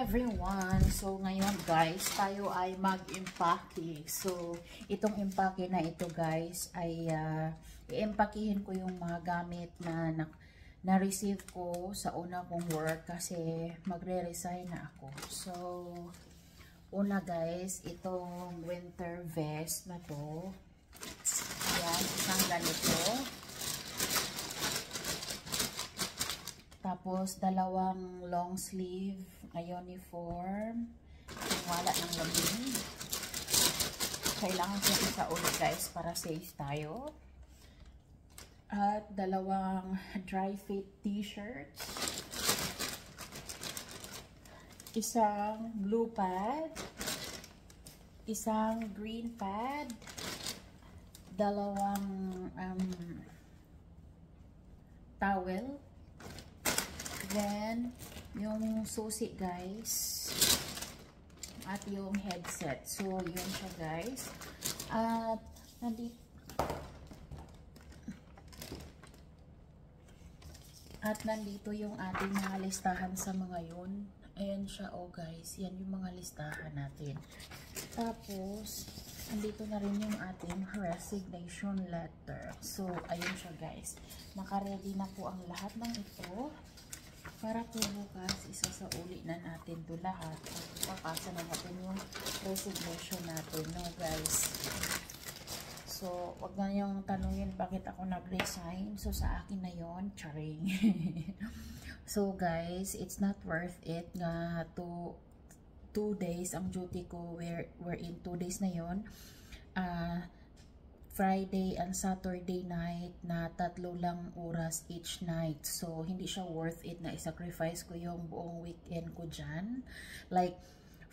everyone! So, ngayon guys, tayo ay mag-empake. So, itong empake na ito guys, ay i-empakehin ko yung mga gamit na na-receive ko sa una kong work kasi magre-resign na ako. So, una guys, itong winter vest na to. Yan, isang ganito. Tapos, dalawang long sleeve na uniform. Wala ng lamig. Kailangan ko isa ulit guys para safe tayo. At dalawang dry fit t-shirts. Isang blue pad. Isang green pad. Dalawang towel. Then, yung susi guys, at yung headset. So, yun siya guys. At nandito yung ating mga listahan sa mga yun. Ayan siya, oh guys. Yan yung mga listahan natin. Tapos, nandito na rin yung ating resignation letter. So, ayun siya guys. Naka-ready na po ang lahat ng ito. Para po bukas, isasauli na natin ito lahat. At papasa na natin yung resignation natin, no guys. So, wag na yung tanungin bakit ako nag-resign. So, sa akin na yon, charing. So guys, it's not worth it nga 2 days ang duty ko. We're in 2 days na yon. Friday and Saturday night na 3 lang oras each night. So, hindi siya worth it na i-sacrifice ko yung buong weekend ko dyan. Like,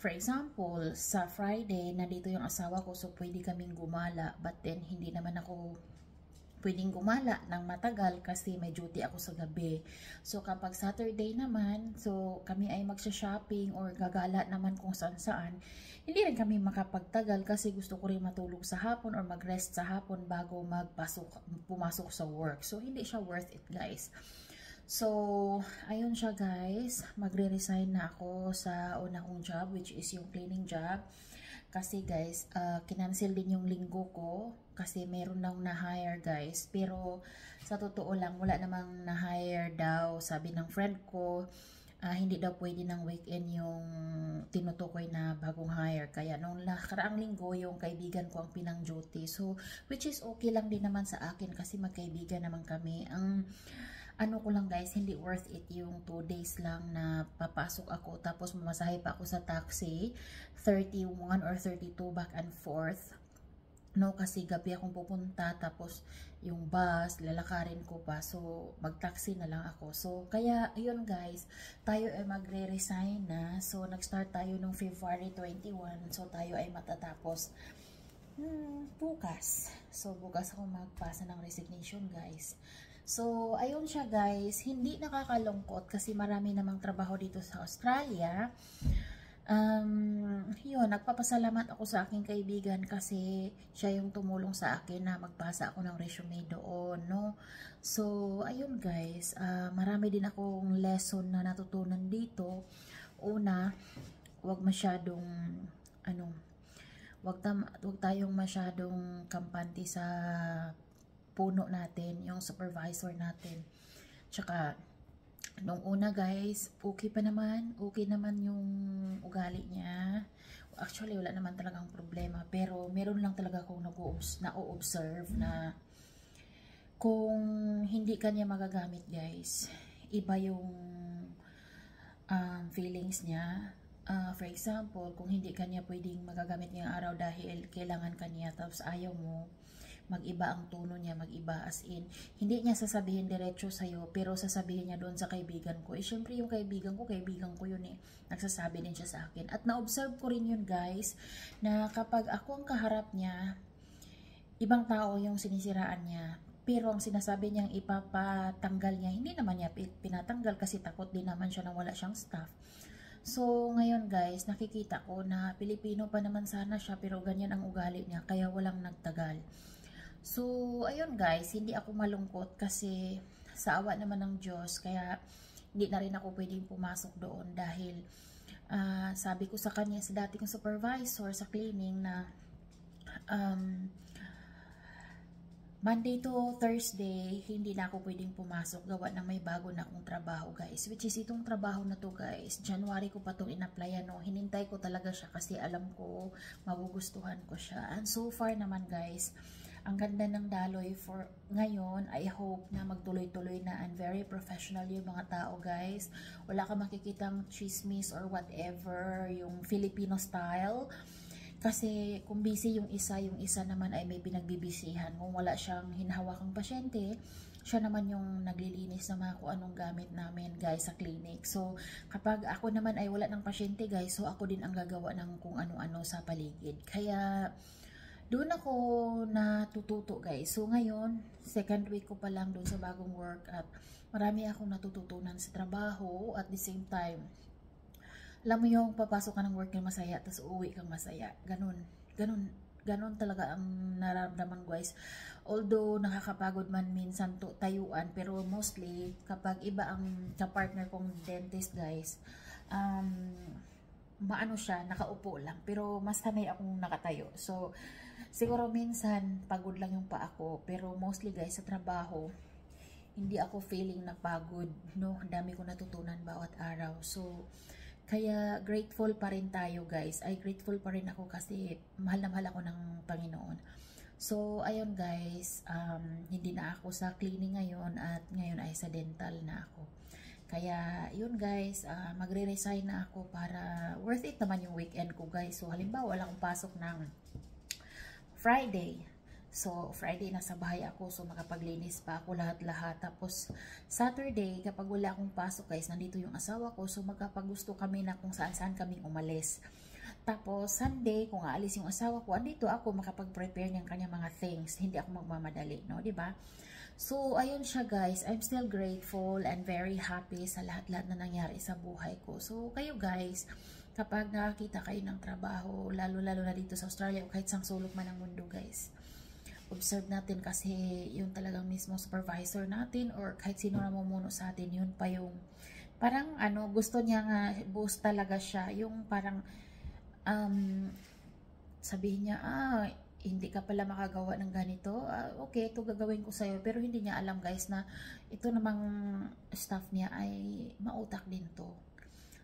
for example, sa Friday, nandito yung asawa ko, so pwede kaming gumala. But then, hindi naman ako pwedeng gumala ng matagal kasi may duty ako sa gabi. So, kapag Saturday naman, so kami ay magsha-shopping or gagala naman kung saan-saan, hindi rin kami makapagtagal kasi gusto ko rin matulog sa hapon or mag-rest sa hapon bago pumasok sa work. So, hindi siya worth it guys. So, ayun siya guys. Magre-resign na ako sa una kong job, which is yung cleaning job. Kasi guys, kinancel din yung linggo ko kasi meron nang na-hire guys. Pero sa totoo lang, wala namang na-hire daw. Sabi ng friend ko, hindi daw pwede ng weekend yung tinutukoy na bagong hire. Kaya nung nakaraang linggo, yung kaibigan ko ang pinang duty. So, which is okay lang din naman sa akin kasi magkaibigan naman kami. Ang ano ko lang guys, hindi worth it yung 2 days lang na papasok ako tapos mamasahe pa ako sa taxi 31 or 32 back and forth, no, kasi gabi akong pupunta tapos yung bus lalakarin ko pa, so mag-taxi na lang ako. So kaya yun guys, tayo ay magre-resign na. So nag-start tayo nung February 21, so tayo ay matatapos bukas. So bukas ako magpasa ng resignation guys. So, ayun siya guys, hindi nakakalungkot kasi marami namang trabaho dito sa Australia. Yun, nagpapasalamat ako sa aking kaibigan kasi siya yung tumulong sa akin na magpasa ako ng resume doon, no? So, ayun guys, marami din akong lesson na natutunan dito. Una, wag masyadong, wag tayong masyadong kampante sa puno natin, yung supervisor natin. Tsaka, nung una guys, okay naman yung ugali niya. Actually, wala naman talagang problema. Pero, meron lang talaga akong na-observe na kung hindi kanya magagamit guys, iba yung feelings niya. For example, kung hindi kanya pwedeng magagamit ngayong araw dahil kailangan kanya, tapos ayaw mo, mag-iba ang tono niya, mag-iba as in, hindi niya sasabihin diretso sa'yo, pero sasabihin niya doon sa kaibigan ko. Eh, syempre yung kaibigan ko yun eh. Nagsasabi din siya sa akin. At na-observe ko rin yun guys, na kapag ako ang kaharap niya, ibang tao yung sinisiraan niya. Pero ang sinasabi niyang ipapatanggal niya, hindi naman niya pinatanggal kasi takot din naman siya na wala siyang staff. So, ngayon guys, nakikita ko na Pilipino pa naman sana siya, pero ganyan ang ugali niya, kaya walang nagtagal. So, ayun guys, hindi ako malungkot kasi sa awa naman ng Diyos, kaya hindi na rin ako pwedeng pumasok doon dahil sabi ko sa kanya, sa dati kong supervisor sa cleaning na Monday to Thursday, hindi na ako pwedeng pumasok gawa ng may bago na akong trabaho guys. Which is itong trabaho na to guys, January ko pa itong in-applyan, no? Hinintay ko talaga siya kasi alam ko magugustuhan ko siya. And so far naman guys, ang ganda ng daloy for ngayon. I hope na magtuloy-tuloy na and very professional yung mga tao guys. Wala ka makikitang chismis or whatever, yung Filipino style. Kasi kung busy yung isa naman ay may pinagbibisihan. Kung wala siyang hinahawakang pasyente, siya naman yung naglilinis ng mga kung anong gamit namin guys sa clinic. So kapag ako naman ay wala ng pasyente guys, so ako din ang gagawa ng kung ano-ano sa paligid. Kaya doon ako natututo guys. So ngayon, second week ko pa lang doon sa bagong work at marami akong natututunan sa trabaho at the same time. Alam mo yung papasok ka ng work na masaya, tapos uuwi kang masaya. Ganun talaga ang nararamdaman guys. Although nakakapagod man minsan tayuan, pero mostly kapag iba ang ka-partner kong dentist guys, maano siya, nakaupo lang. Pero mas sanay akong nakatayo. So, siguro minsan pagod lang yung paa ko, pero mostly guys sa trabaho, hindi ako feeling na pagod, no? Dami ko natutunan bawat araw. So, kaya grateful pa rin tayo guys. Ay grateful pa rin ako kasi mahal na mahal ako ng Panginoon. So ayun guys, hindi na ako sa cleaning ngayon at ngayon ay sa dental na ako. Kaya yun guys, magre-resign na ako para worth it naman yung weekend ko guys. So halimbawa wala akong pasok ng Friday. So, Friday nasa bahay ako, so makapaglinis pa ako lahat-lahat. Tapos, Saturday, kapag wala akong pasok guys, nandito yung asawa ko, so magkapagusto kami na kung saan-saan kaming umalis. Tapos, Sunday, kung aalis yung asawa ko, andito ako makapag-prepare ng kanyang mga things. Hindi ako magmamadali, no? Diba? So, ayun siya guys. I'm still grateful and very happy sa lahat-lahat na nangyari sa buhay ko. So, kayo guys, kapag nakakita kayo ng trabaho, lalo-lalo na dito sa Australia, o kahit sang sulok man ng mundo guys, observe natin kasi yung talagang mismo supervisor natin or kahit sino na mumuno sa atin, yun pa yung parang gusto niya nga boost talaga siya, yung parang sabihin niya, hindi ka pala makagawa ng ganito, okay, ito gagawin ko sa'yo, pero hindi niya alam guys na ito namang staff niya ay mautak din to.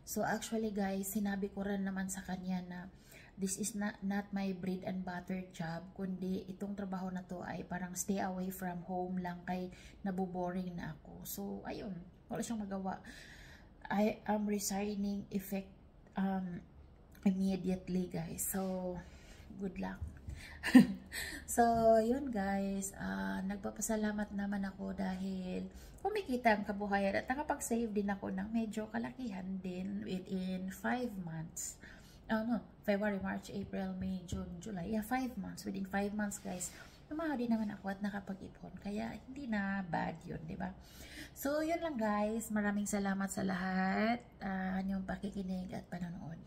So actually guys, sinabi ko rin naman sa kanya na this is not my bread and butter job, kundi itong trabaho na to ay parang stay away from home lang kay naboboring na ako. So, ayun, wala siyang magawa. I am resigning immediately guys. So, good luck. So, yun guys, nagpapasalamat naman ako dahil kumikita ang kabuhayan at nakapag-save din ako ng medyo kalakihan din within 5 months. February, March, April, May, June, July. Yeah, 5 months. Within 5 months, guys, lumaha din naman ako at nakapag-ipon. Kaya, hindi na bad yun, di ba? So, yun lang, guys. Maraming salamat sa lahat. Yung pakikinig at panonood.